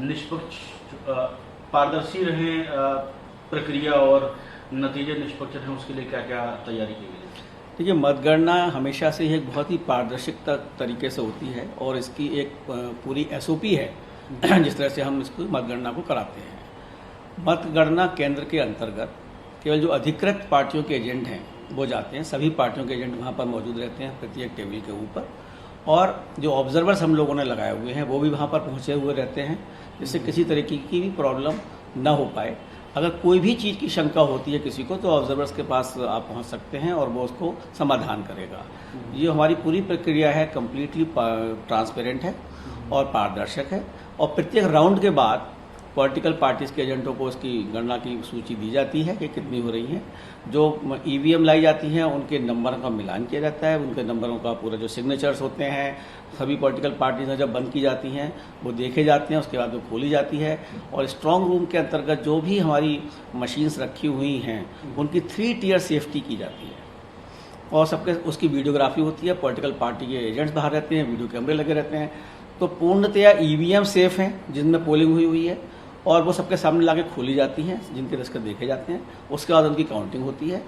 निष्पक्ष पारदर्शी रहे प्रक्रिया और नतीजे निष्पक्ष रहें, उसके लिए क्या क्या तैयारी की गई है? देखिए, मतगणना हमेशा से एक बहुत ही पारदर्शिता तरीके से होती है और इसकी एक पूरी एसओपी है जिस तरह से हम इसको मतगणना को कराते हैं। मतगणना केंद्र के अंतर्गत केवल जो अधिकृत पार्टियों के एजेंट हैं वो जाते हैं, सभी पार्टियों के एजेंट वहाँ पर मौजूद रहते हैं प्रत्येक टेबल के ऊपर, और जो ऑब्जर्वर्स हम लोगों ने लगाए हुए हैं वो भी वहाँ पर पहुँचे हुए रहते हैं, जिससे किसी तरीके की भी प्रॉब्लम ना हो पाए। अगर कोई भी चीज़ की शंका होती है किसी को तो ऑब्जर्वर्स के पास आप पहुंच सकते हैं और वो उसको समाधान करेगा। ये हमारी पूरी प्रक्रिया है, कम्प्लीटली ट्रांसपेरेंट है और पारदर्शक है। और प्रत्येक राउंड के बाद पॉलिटिकल पार्टीज के एजेंटों को उसकी गणना की सूची दी जाती है कि कितनी हो रही हैं। जो ईवीएम लाई जाती हैं उनके नंबरों का मिलान किया जाता है, उनके नंबरों का पूरा जो सिग्नेचर्स होते हैं सभी पॉलिटिकल पार्टीज में जब बंद की जाती हैं वो देखे जाते हैं, उसके बाद वो खोली जाती है। और स्ट्रांग रूम के अंतर्गत जो भी हमारी मशीन्स रखी हुई हैं उनकी 3 टियर सेफ्टी की जाती है और सबके उसकी वीडियोग्राफी होती है। पॉलिटिकल पार्टी के एजेंट्स बाहर रहते हैं, वीडियो कैमरे लगे रहते हैं। तो पूर्णतया ईवीएम सेफ हैं जिनमें पोलिंग हुई है और वो सबके सामने लाके खोली जाती हैं, जिनके दस्तखत देखे जाते हैं। उसके बाद उनकी काउंटिंग होती है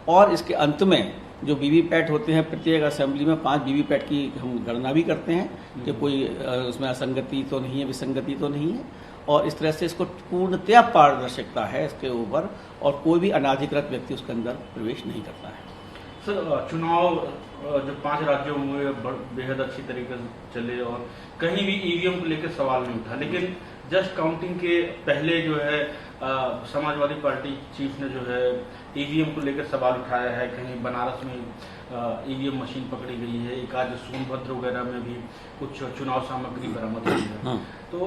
और इसके अंत में जो वीवीपैट होते हैं, प्रत्येक असेंबली में 5 वीवीपैट की हम गणना भी करते हैं कि कोई उसमें असंगति तो नहीं है, विसंगति तो नहीं है। और इस तरह से इसको पूर्णतया पारदर्शिता है इसके ऊपर और कोई भी अनाधिकृत व्यक्ति उसके अंदर प्रवेश नहीं करता है। सर, चुनाव जो 5 राज्यों में बेहद अच्छी तरीके से चले और कहीं भी ईवीएम को लेकर सवाल नहीं उठा, लेकिन जस्ट काउंटिंग के पहले जो है समाजवादी पार्टी चीफ ने जो है ईवीएम को लेकर सवाल उठाया है। कहीं बनारस में ईवीएम मशीन पकड़ी गई है, एक आज सोनभद्र वगैरह में भी कुछ चुनाव सामग्री बरामद हुई है। तो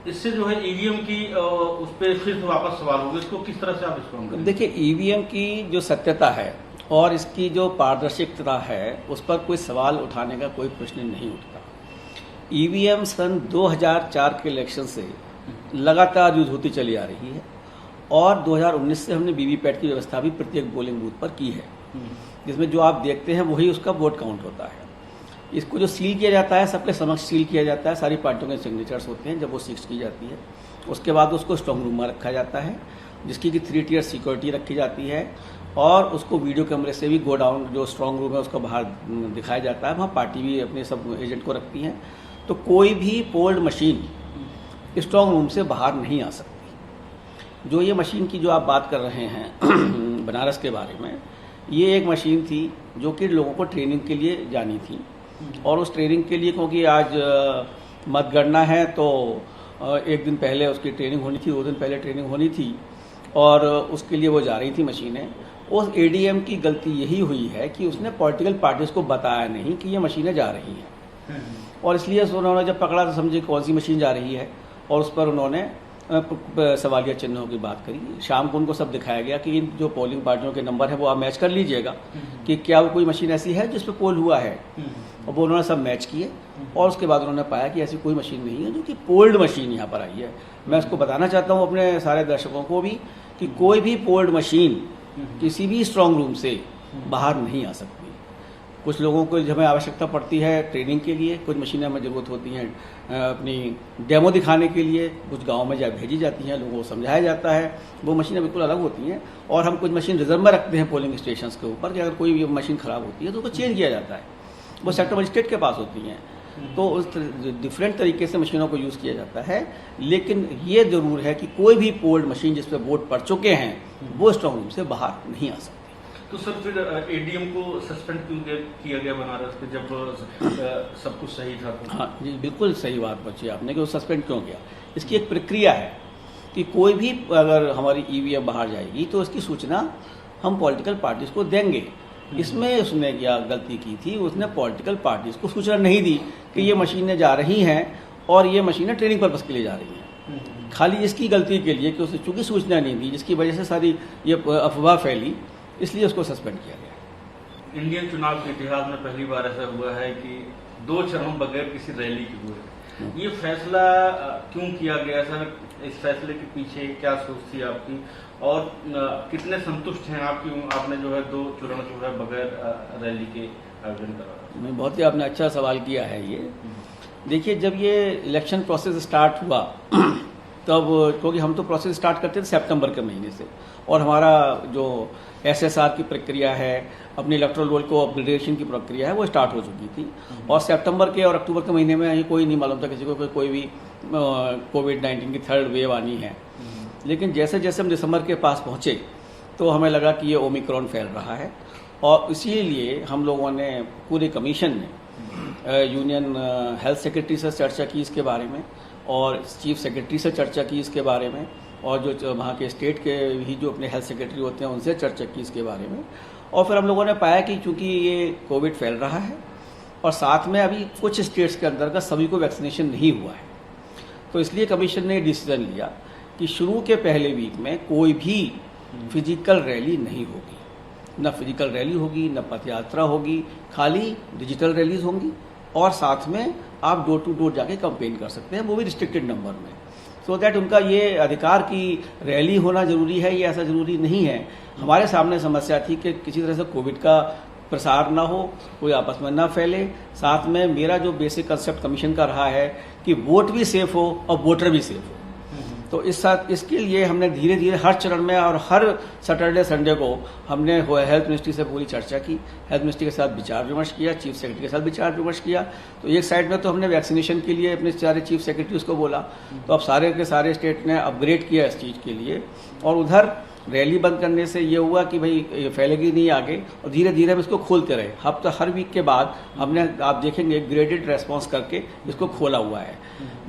इससे जो है ईवीएम की उस पर फिर से वापस सवाल होगा, इसको किस तरह से आप रिस्पॉन्ड करेंगे? देखिए, ईवीएम की जो सत्यता है और इसकी जो पारदर्शिता है उस पर कोई सवाल उठाने का कोई प्रश्न नहीं उठता। ईवीएम सन 2004 के इलेक्शन से लगातार यूज होती चली आ रही है और 2019 से हमने वीवीपैट की व्यवस्था भी प्रत्येक पोलिंग बूथ पर की है, जिसमें जो आप देखते हैं वही उसका वोट काउंट होता है। इसको जो सील किया जाता है सबके समक्ष सील किया जाता है, सारी पार्टियों के सिग्नेचर्स होते हैं। जब वो सील की जाती है उसके बाद उसको स्ट्रांग रूम में रखा जाता है, जिसकी कि 3 टियर सिक्योरिटी रखी जाती है और उसको वीडियो कैमरे से भी गो डाउन जो स्ट्रांग रूम है उसको बाहर दिखाया जाता है। वहाँ पार्टी भी अपने सब एजेंट को रखती हैं, तो कोई भी पोल्ड मशीन स्ट्रांग रूम से बाहर नहीं आ सकती। जो ये मशीन की जो आप बात कर रहे हैं बनारस के बारे में, ये एक मशीन थी जो कि लोगों को ट्रेनिंग के लिए जानी थी और उस ट्रेनिंग के लिए क्योंकि आज मतगणना है तो एक दिन पहले उसकी ट्रेनिंग होनी थी, 2 दिन पहले ट्रेनिंग होनी थी और उसके लिए वो जा रही थी मशीनें। उस एडीएम की गलती यही हुई है कि उसने पॉलिटिकल पार्टीज को बताया नहीं कि ये मशीनें जा रही हैं और इसलिए उन्होंने जब पकड़ा तो समझे कौन सी मशीन जा रही है और उस पर उन्होंने सवालिया चिन्हों की बात करी। शाम को उनको सब दिखाया गया कि इन जो पोलिंग पार्टियों के नंबर है वो आप मैच कर लीजिएगा कि क्या वो कोई मशीन ऐसी है जिस पर पोल हुआ है, और वो उन्होंने सब मैच किए और उसके बाद उन्होंने पाया कि ऐसी कोई मशीन नहीं है जो कि पोल्ड मशीन यहाँ पर आई है। मैं उसको बताना चाहता हूँ अपने सारे दर्शकों को भी कि कोई भी पोल्ड मशीन किसी भी स्ट्रांग रूम से बाहर नहीं आ सकती। कुछ लोगों को हमें आवश्यकता पड़ती है ट्रेनिंग के लिए, कुछ मशीनें हमें ज़रूरत होती हैं अपनी डेमो दिखाने के लिए, कुछ गांव में भेजी जाती हैं, लोगों को समझाया जाता है। वो मशीनें बिल्कुल अलग होती हैं और हम कुछ मशीन रिजर्व में रखते हैं पोलिंग स्टेशन के ऊपर कि अगर कोई मशीन ख़राब होती है तो उसको चेंज किया जाता है, वो सेक्टर मजिस्ट्रेट के पास होती हैं। तो उस डिफरेंट तरीके से मशीनों को यूज़ किया जाता है, लेकिन ये ज़रूर है कि कोई भी पोल्ड मशीन जिस पर वोट पड़ चुके हैं वो स्ट्रांग रूम से बाहर नहीं आ सकती। तो सर फिर एडीएम को सस्पेंड क्यों किया गया बनारस में जब सब कुछ सही था? हाँ जी, बिल्कुल सही बात पूछी आपने कि वो सस्पेंड क्यों किया। इसकी एक प्रक्रिया है कि कोई भी अगर हमारी ईवीएम बाहर जाएगी तो उसकी सूचना हम पॉलिटिकल पार्टीज को देंगे। इसमें उसने क्या गलती की थी, उसने पॉलिटिकल पार्टीज को सूचना नहीं दी कि ये मशीनें जा रही हैं और ये मशीनें ट्रेनिंग पर्पस के लिए जा रही हैं। खाली इसकी गलती के लिए कि उसने चूंकि सूचना नहीं दी जिसकी वजह से सारी ये अफवाह फैली, इसलिए उसको सस्पेंड किया गया। इंडियन चुनाव के इतिहास में पहली बार ऐसा हुआ है कि 2 चरण बगैर किसी रैली के हुए। ये फैसला क्यों किया गया सर? इस फैसले के पीछे क्या सोच थी आपकी और कितने संतुष्ट हैं आपने जो है 2 चरण जो है बगैर रैली के आयोजन करा? बहुत ही आपने अच्छा सवाल किया है ये। देखिए, जब ये इलेक्शन प्रोसेस स्टार्ट हुआ तब, क्योंकि हम तो प्रोसेस स्टार्ट करते थे सितंबर के महीने से, और हमारा जो एसएसआर की प्रक्रिया है, अपने इलेक्टोरल रोल को अपग्रेडेशन की प्रक्रिया है, वो स्टार्ट हो चुकी थी। और सितंबर के और अक्टूबर के महीने में कोई नहीं मालूम था किसी को कोई भी कोविड-19 की थर्ड वेव आनी है। लेकिन जैसे जैसे हम दिसंबर के पास पहुंचे तो हमें लगा कि ये ओमिक्रॉन फैल रहा है, और इसीलिए हम लोगों ने, पूरे कमीशन ने यूनियन हेल्थ सेक्रेटरी से चर्चा की इसके बारे में, और चीफ सेक्रेटरी से चर्चा की इसके बारे में, और जो वहाँ के स्टेट के भी जो अपने हेल्थ सेक्रेटरी होते हैं उनसे चर्चा की इसके बारे में। और फिर हम लोगों ने पाया कि चूंकि ये कोविड फैल रहा है और साथ में अभी कुछ स्टेट्स के अंतर्गत सभी को वैक्सीनेशन नहीं हुआ है, तो इसलिए कमीशन ने डिसीजन लिया कि शुरू के पहले वीक में कोई भी फिजिकल रैली नहीं होगी, न फिजिकल रैली होगी, न पथ यात्रा होगी, खाली डिजिटल रैलीज होंगी, और साथ में आप डोर टू डोर जाके कैंपेन कर सकते हैं, वो भी रिस्ट्रिक्टेड नंबर में। सो दैट उनका ये अधिकार की रैली होना जरूरी है, ये ऐसा जरूरी नहीं है। हमारे सामने समस्या थी कि किसी तरह से कोविड का प्रसार ना हो, कोई आपस में ना फैले। साथ में मेरा जो बेसिक कंसेप्ट कमीशन का रहा है कि वोट भी सेफ हो और वोटर भी सेफ हो। तो इसके लिए हमने धीरे धीरे हर चरण में और हर सैटरडे संडे को हमने हेल्थ मिनिस्ट्री से पूरी चर्चा की, हेल्थ मिनिस्ट्री के साथ विचार विमर्श किया, चीफ सेक्रेटरी के साथ विचार विमर्श किया। तो एक साइड में तो हमने वैक्सीनेशन के लिए अपने सारे चीफ सेक्रेटरीज को बोला, तो अब सारे के सारे स्टेट ने अपग्रेड किया इस चीज़ के लिए। और उधर रैली बंद करने से ये हुआ कि भाई ये फैलेगी नहीं आगे, और धीरे धीरे हम इसको खोलते रहे। हफ्ता हर वीक के बाद हमने, आप देखेंगे, ग्रेडेड रेस्पॉन्स करके इसको खोला हुआ है।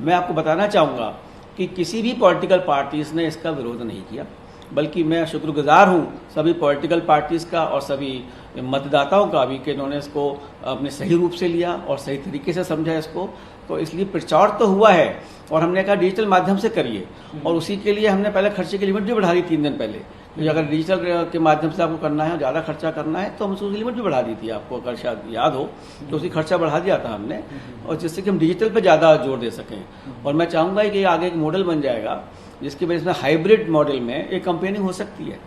मैं आपको बताना चाहूँगा कि किसी भी पॉलिटिकल पार्टीज ने इसका विरोध नहीं किया, बल्कि मैं शुक्रगुजार हूँ सभी पॉलिटिकल पार्टीज का और सभी मतदाताओं का भी कि इन्होंने इसको अपने सही रूप से लिया और सही तरीके से समझा इसको। तो इसलिए प्रचार तो हुआ है, और हमने कहा डिजिटल माध्यम से करिए, और उसी के लिए हमने पहले खर्चे की लिमिट भी बढ़ा दी 3 दिन पहले, क्योंकि अगर डिजिटल के माध्यम से आपको करना है, ज़्यादा खर्चा करना है, तो हम उसकी लिमिट भी बढ़ा दी थी, आपको अगर शायद याद हो तो उसकी खर्चा बढ़ा दिया था हमने, और जिससे कि हम डिजिटल पे ज़्यादा जोर दे सकें। और मैं चाहूँगा कि आगे एक मॉडल बन जाएगा जिसकी वजह से हाइब्रिड मॉडल में एक कंपेनिंग हो सकती है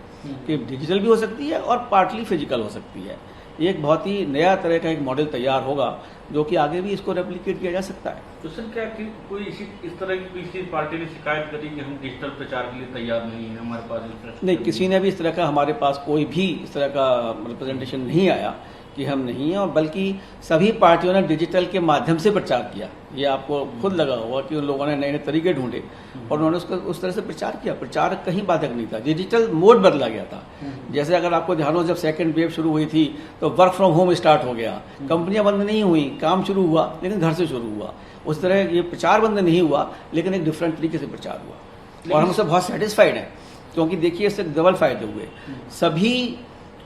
कि डिजिटल भी हो सकती है और पार्टली फिजिकल हो सकती है। एक बहुत ही नया तरह का एक मॉडल तैयार होगा जो कि आगे भी इसको रेप्लिकेट किया जा सकता है। तो सर, क्या कि कोई इस तरह की किसी पार्टी ने शिकायत करी कि हम डिजिटल प्रचार के लिए तैयार नहीं है, हमारे पास नहीं, किसी ने भी इस तरह का, हमारे पास कोई भी इस तरह का रिप्रेजेंटेशन नहीं आया कि हम नहीं हैं, और बल्कि सभी पार्टियों ने डिजिटल के माध्यम से प्रचार किया। ये आपको खुद लगा होगा कि उन लोगों ने नए नए तरीके ढूंढे और उन्होंने उसका उस तरह से प्रचार किया। प्रचार कहीं बाधक नहीं था, डिजिटल मोड बदला गया था। जैसे अगर आपको ध्यान हो, जब सेकंड वेव शुरू हुई थी तो वर्क फ्रॉम होम स्टार्ट हो गया, कंपनियां बंद नहीं हुई, काम शुरू हुआ लेकिन घर से शुरू हुआ। उस तरह ये प्रचार बंद नहीं हुआ, लेकिन एक डिफरेंट तरीके से प्रचार हुआ, और हम उससे बहुत सेटिस्फाइड हैं, क्योंकि देखिए इससे डबल फायदे हुए। सभी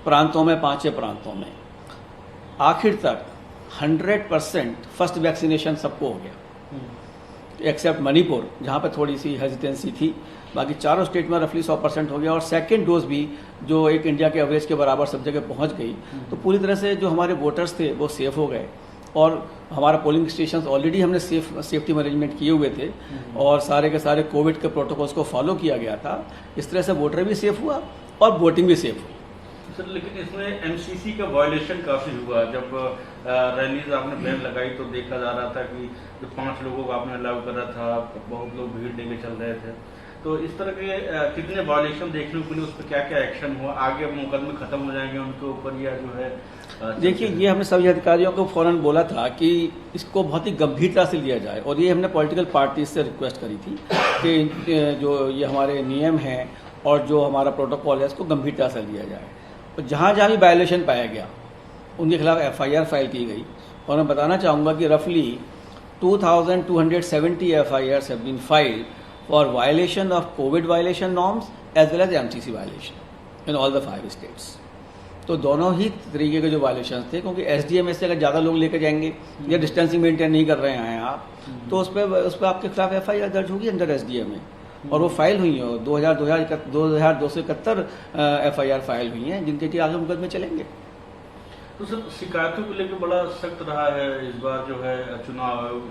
प्रांतों में, 5 प्रांतों में आखिर तक 100% फर्स्ट वैक्सीनेशन सबको हो गया, एक्सेप्ट मणिपुर जहाँ पे थोड़ी सी हेजिटेंसी थी। बाकी चारों स्टेट में रफली 100% हो गया, और सेकेंड डोज भी जो एक इंडिया के एवरेज के बराबर सब जगह पहुँच गई। तो पूरी तरह से जो हमारे वोटर्स थे वो सेफ हो गए, और हमारा पोलिंग स्टेशन ऑलरेडी हमने सेफ्टी मैनेजमेंट किए हुए थे, और सारे के सारे कोविड के प्रोटोकॉल्स को फॉलो किया गया था। इस तरह से वोटर भी सेफ हुआ और वोटिंग भी सेफ हुई। सर, लेकिन इसमें एमसीसी का वायलेशन काफी हुआ। जब रैलीज आपने बैन लगाई तो देखा जा रहा था कि जो 5 लोगों को आपने अलाउ करा था, बहुत लोग भीड़ लेके चल रहे थे। तो इस तरह के कितने वायलेशन देखने को मिले, उस पर क्या क्या एक्शन हुआ, आगे मुकदमे खत्म हो जाएंगे उनके ऊपर, या जो है देखिए, ये हमने सभी अधिकारियों को फौरन बोला था कि इसको बहुत ही गंभीरता से लिया जाए, और ये हमने पॉलिटिकल पार्टी से रिक्वेस्ट करी थी कि जो ये हमारे नियम हैं और जो हमारा प्रोटोकॉल है इसको गंभीरता से लिया जाए। तो जहाँ जहाँ भी वायलेशन पाया गया उनके खिलाफ FIR फाइल की गई, और मैं बताना चाहूँगा कि रफली 2270 FIRs have been filed for violation of COVID violation norms as well as MCC violation in all the 5 states. तो दोनों ही तरीके के जो वायलेशन थे, क्योंकि SDM से अगर ज़्यादा लोग लेकर जाएंगे या डिस्टेंसिंग मेंटेन नहीं कर रहे हैं आप, तो उस पर आपके खिलाफ FIR दर्ज होगी अंडर SDM में, और वो फाइल हुई है। 2271 FIR फाइल हुई हैं, जिनके कि आगे मुकदमे चलेंगे। तो सर, शिकायतों को लेकर बड़ा सख्त रहा है इस बार जो है चुनाव।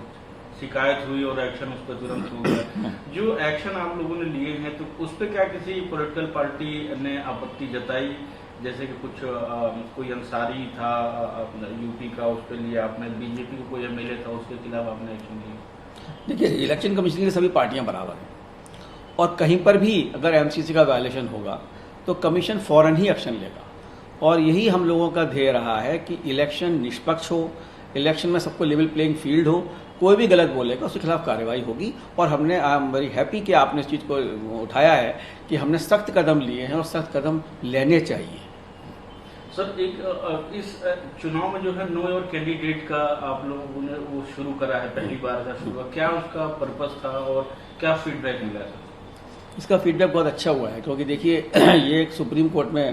शिकायत हुई और एक्शन उस पर तुरंत हो गया। जो एक्शन आप लोगों ने लिए हैं, तो उस पर क्या किसी पॉलिटिकल पार्टी ने आपत्ति जताई जैसे कि कुछ कोई अंसारी था यूपी का, उस पर लिया आपने, बीजेपी को कोई एमएलए था उसके खिलाफ आपने एक्शन लिया? देखिए, इलेक्शन कमीशन की सभी पार्टियां बराबर हैं और कहीं पर भी अगर एमसीसी का वायलेशन होगा तो कमीशन फौरन ही एक्शन लेगा। और यही हम लोगों का ध्येय रहा है कि इलेक्शन निष्पक्ष हो, इलेक्शन में सबको लेवल प्लेइंग फील्ड हो, कोई भी गलत बोलेगा उसके खिलाफ कार्रवाई होगी। और हमने आई एम वेरी हैप्पी कि आपने इस चीज़ को उठाया है कि हमने सख्त कदम लिए हैं और सख्त कदम लेने चाहिए। सर, एक इस चुनाव में जो है नो योर कैंडिडेट का आप लोगों ने वो शुरू करा है, पहली बार का शुरू हुआ, क्या उसका पर्पस था और क्या फीडबैक मिला है? इसका फीडबैक बहुत अच्छा हुआ है क्योंकि देखिए ये एक सुप्रीम कोर्ट में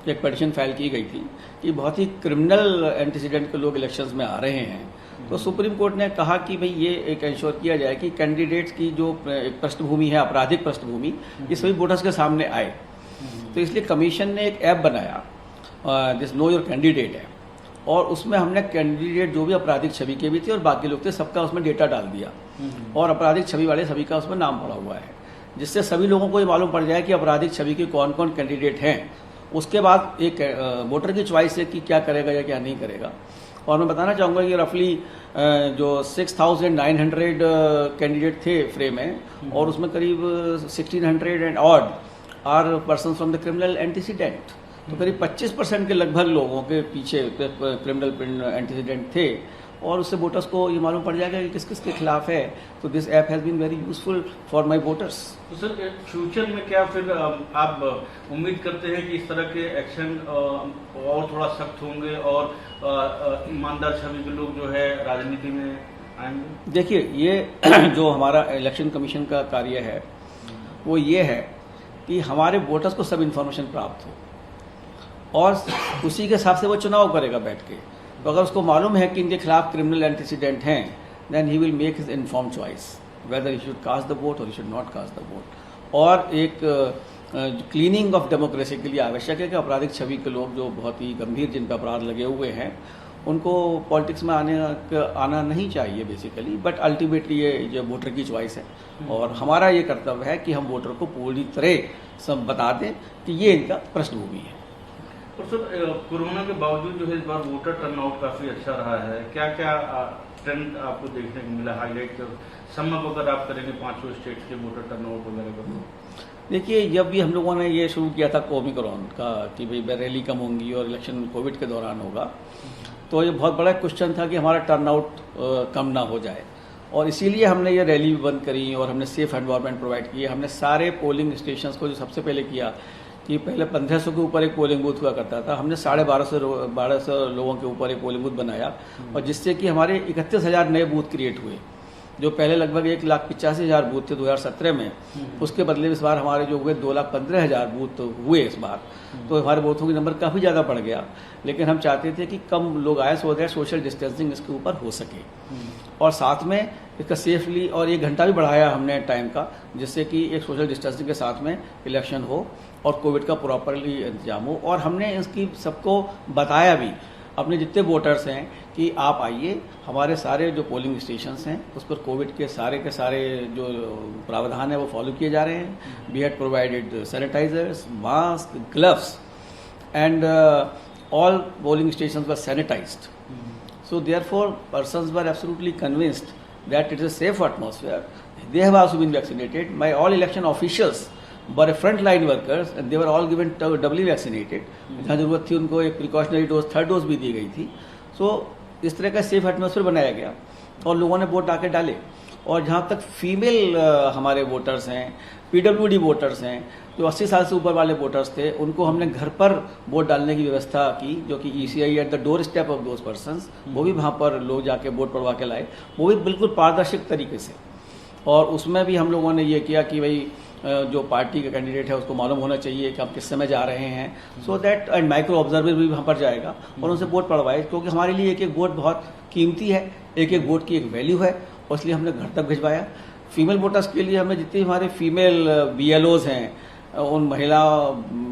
एक पिटीशन फाइल की गई थी कि बहुत ही क्रिमिनल एंटीसीडेंट के लोग इलेक्शंस में आ रहे हैं। तो सुप्रीम कोर्ट ने कहा कि भाई ये एक इंश्योर किया जाए कि कैंडिडेट्स की जो एक पृष्ठभूमि है, आपराधिक पृष्ठभूमि, ये सभी वोटर्स के सामने आए। तो इसलिए कमीशन ने एक ऐप बनाया, दिस नो योर कैंडिडेट है, और उसमें हमने कैंडिडेट जो भी आपराधिक छवि के भी थे और बाकी लोग थे सबका उसमें डेटा डाल दिया और आपराधिक छवि वाले सभी का उसमें नाम पड़ा हुआ है, जिससे सभी लोगों को ये मालूम पड़ जाए कि आपराधिक छवि के कौन कौन कैंडिडेट हैं। उसके बाद एक वोटर की चॉइस है कि क्या करेगा या क्या नहीं करेगा। और मैं बताना चाहूँगा कि रफली जो 6,900 कैंडिडेट थे फ्रेम में और उसमें करीब 1,600 and odd are person from the criminal antecedent. तो करीब 25% के लगभग लोगों के पीछे क्रिमिनल एंटीसीडेंट थे और उससे वोटर्स को ये मालूम पड़ जाएगा कि किस किस के खिलाफ है। तो this app has been very useful for my voters. तो सर, फ्यूचर में क्या फिर आप उम्मीद करते हैं कि इस तरह के एक्शन और थोड़ा सख्त होंगे और ईमानदार छवि के लोग जो है राजनीति में आएंगे? देखिए, ये जो हमारा इलेक्शन कमीशन का कार्य है वो ये है कि हमारे वोटर्स को सब इन्फॉर्मेशन प्राप्त हो और उसी के हिसाब से वो चुनाव करेगा बैठ के। तो अगर उसको मालूम है कि इनके खिलाफ क्रिमिनल एंटीसीडेंट हैं, then he will make his inform choice whether he should cast the vote और he should not cast the vote. और एक क्लीनिंग ऑफ डेमोक्रेसी के लिए आवश्यक है कि आपराधिक छवि के लोग जो बहुत ही गंभीर जिन पर अपराध लगे हुए हैं उनको पॉलिटिक्स में आना नहीं चाहिए बेसिकली, बट अल्टीमेटली ये जो वोटर की चॉइस है और हमारा ये कर्तव्य है कि हम वोटर को पूरी तरह सब बता दें कि ये इनका पृष्ठभूमि है। और सर, कोरोना के बावजूद जो है इस बार वोटर टर्नआउट काफी अच्छा रहा है, क्या क्या ट्रेंड आपको देखने को मिला? हाईलाइट सम अप अगर आप करेंगे 5 स्टेट्स के वोटर टर्नआउट वगैरह का। देखिए, जब भी हम लोगों ने ये शुरू किया था ओमिक्रॉन का कि भाई रैली कम होंगी और इलेक्शन कोविड के दौरान होगा, तो ये बहुत बड़ा क्वेश्चन था कि हमारा टर्नआउट कम ना हो जाए और इसीलिए हमने ये रैली भी बंद करी और हमने सेफ एनवायरनमेंट प्रोवाइड किए। हमने सारे पोलिंग स्टेशंस को जो सबसे पहले किया कि पहले 1500 के ऊपर एक पोलिंग बूथ हुआ करता था, हमने 1250 लोगों के ऊपर एक पोलिंग बूथ बनाया और जिससे कि हमारे 31,000 नए बूथ क्रिएट हुए। जो पहले लगभग 1,85,000 बूथ थे 2017 में, उसके बदले इस बार हमारे जो हुए 2,15,000 बूथ हुए इस बार। तो हमारे बूथों की नंबर काफ़ी ज़्यादा बढ़ गया, लेकिन हम चाहते थे कि कम लोग आए सो दैट सोशल डिस्टेंसिंग इसके ऊपर हो सके। और साथ में इसका सेफली और 1 घंटा भी बढ़ाया हमने टाइम का, जिससे कि एक सोशल डिस्टेंसिंग के साथ में इलेक्शन हो और कोविड का प्रॉपरली इंतजाम हो। और हमने इसकी सबको बताया भी, अपने जितने वोटर्स हैं, कि आप आइए, हमारे सारे जो पोलिंग स्टेशंस हैं उस पर कोविड के सारे जो प्रावधान है वो फॉलो किए जा रहे हैं। We had provided sanitisers, masks, gloves and all polling stations were sanitised. So therefore, persons were absolutely convinced that it is a safe atmosphere. They have also been vaccinated. My all election officials were frontline workers and they were all given doubly vaccinated. जहाँ जरूरत थी उनको एक precautionary dose, 3rd dose भी दी गई थी। So इस तरह का सेफ एटमॉस्फेयर बनाया गया और लोगों ने वोट आके डाले। और जहाँ तक फीमेल हमारे वोटर्स हैं, PWD वोटर्स हैं, जो 80 साल से ऊपर वाले वोटर्स थे, उनको हमने घर पर वोट डालने की व्यवस्था की, जो कि ECI at the door step of those persons, वो भी वहाँ पर लोग जाके वोट पड़वा के लाए, वो भी बिल्कुल पारदर्शक तरीके से। और उसमें भी हम लोगों ने ये किया कि भाई जो पार्टी का कैंडिडेट है उसको मालूम होना चाहिए कि हम किस समय जा रहे हैं, so that and micro observer भी वहाँ पर जाएगा और उनसे वोट पड़वाए, क्योंकि हमारे लिए एक एक वोट बहुत कीमती है, एक एक वोट की एक वैल्यू है, और इसलिए हमने घर तक भिजवाया। फीमेल वोटर्स के लिए हमने जितनी हमारे फीमेल BLOs हैं, उन महिला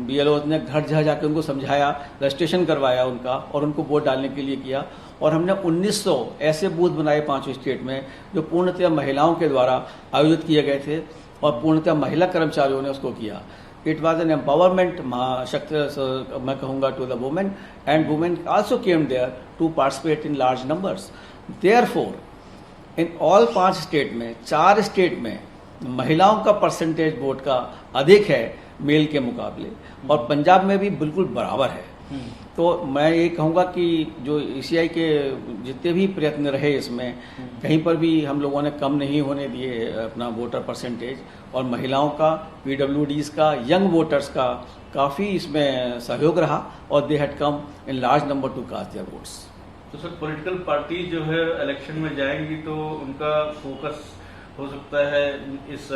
BLOs ने घर जा जाकर उनको समझाया, रजिस्ट्रेशन करवाया उनका और उनको वोट डालने के लिए किया। और हमने 1900 ऐसे बूथ बनाए 5 स्टेट में जो पूर्णतः महिलाओं के द्वारा आयोजित किए गए थे और पूर्णतः महिला कर्मचारियों ने उसको किया। It was an empowerment, मैं कहूँगा, to the women, and women also came there to participate in large numbers. Therefore, in all 5 state में, 4 स्टेट में महिलाओं का परसेंटेज वोट का अधिक है मेल के मुकाबले, और पंजाब में भी बिल्कुल बराबर है। तो मैं ये कहूँगा कि जो ईसीआई के जितने भी प्रयत्न रहे इसमें, कहीं पर भी हम लोगों ने कम नहीं होने दिए अपना वोटर परसेंटेज, और महिलाओं का, पीडब्ल्यूडीज का, यंग वोटर्स का काफ़ी इसमें सहयोग रहा, और they had come in large number to cast their votes. तो सर, पॉलिटिकल पार्टी जो है इलेक्शन में जाएंगी तो उनका फोकस हो सकता है इस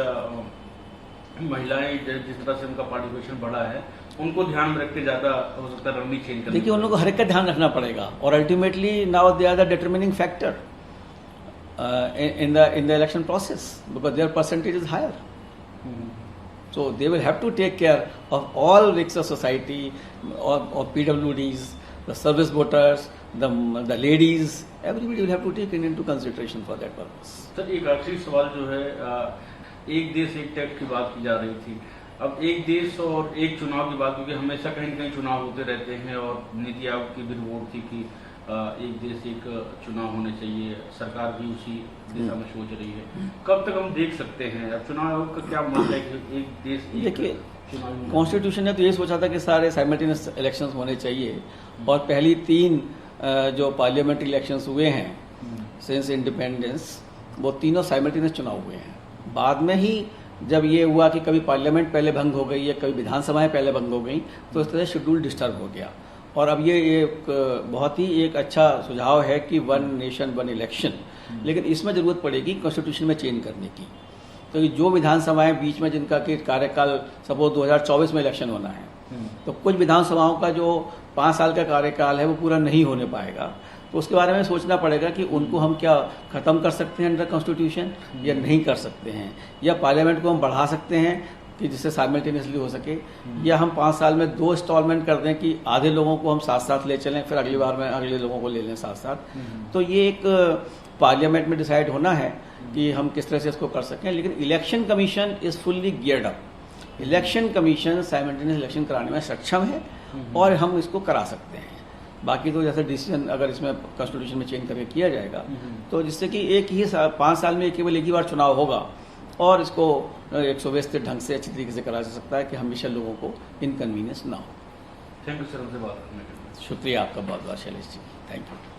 महिलाएं जिस तरह से उनका पार्टिसिपेशन बढ़ा है उनको ध्यान में रख के ज्यादा हो सकता है रणनीति चेंज करने। देखिए, उन लोगों को हर एक का ध्यान रखना पड़ेगा, और ultimately now they are the determining factor in the election process, because their percentage is higher. So they will have to take care of all risks of society, of PWDs, the service voters, the ladies. Everybody will have to take it into consideration for that purpose. Sir, एक आखिरी सवाल जो है, एक देश एक tax की बात की जा रही थी। अब एक देश और एक चुनाव की बात, क्योंकि हमेशा कहीं न कहीं चुनाव होते रहते हैं, और नीति आयोग की भी रिपोर्ट थी कि एक देश एक चुनाव होने चाहिए, सरकार भी उसी दिशा में सोच रही है। कब तक हम देख सकते हैं? अब चुनाव आयोग का क्या मत है कि एक देश एक देखिए, चुनाव? कॉन्स्टिट्यूशन ने तो ये सोचा था कि सारे साइमल्टेनियस इलेक्शंस होने चाहिए, और पहली 3 जो पार्लियामेंट्री इलेक्शंस हुए हैं सिंस इंडिपेंडेंस, वो तीनों साइमल्टेनियस चुनाव हुए हैं। बाद में ही जब ये हुआ कि कभी पार्लियामेंट पहले भंग हो गई है, कभी विधानसभाएं पहले भंग हो गई, तो इस तरह शेड्यूल डिस्टर्ब हो गया। और अब ये एक बहुत ही एक अच्छा सुझाव है कि 1 नेशन 1 इलेक्शन, लेकिन इसमें ज़रूरत पड़ेगी कॉन्स्टिट्यूशन में चेंज करने की। तो जो विधानसभाएं बीच में जिनका कि कार्यकाल, सपोज 2024 में इलेक्शन होना है, तो कुछ विधानसभाओं का जो 5 साल का कार्यकाल है वो पूरा नहीं होने पाएगा, तो उसके बारे में सोचना पड़ेगा कि उनको हम क्या ख़त्म कर सकते हैं अंडर कॉन्स्टिट्यूशन, या नहीं कर सकते हैं, या पार्लियामेंट को हम बढ़ा सकते हैं कि जिससे साइमल्टेनियसली हो सके, या हम 5 साल में 2 इंस्टॉलमेंट कर दें कि आधे लोगों को हम साथ साथ ले चलें, फिर अगली बार में अगले लोगों को ले लें साथ साथ। तो ये एक पार्लियामेंट में डिसाइड होना है कि हम किस तरह से इसको कर सकें, लेकिन election commission is fully geared up. Election commission simultaneous election कराने में सक्षम है, और हम इसको करा सकते हैं। बाकी तो जैसे डिसीजन अगर इसमें कॉन्स्टिट्यूशन में चेंज करके किया जाएगा, तो जिससे कि 5 साल में केवल एक ही बार चुनाव होगा, और इसको एक सुव्यवस्थित ढंग से अच्छी तरीके से करा जा सकता है कि हमेशा लोगों को इनकन्वीनियंस ना हो। थैंक यू सर, हमसे बात करने के लिए। शुक्रिया आपका बहुत बहुत शैलेश जी, थैंक यू।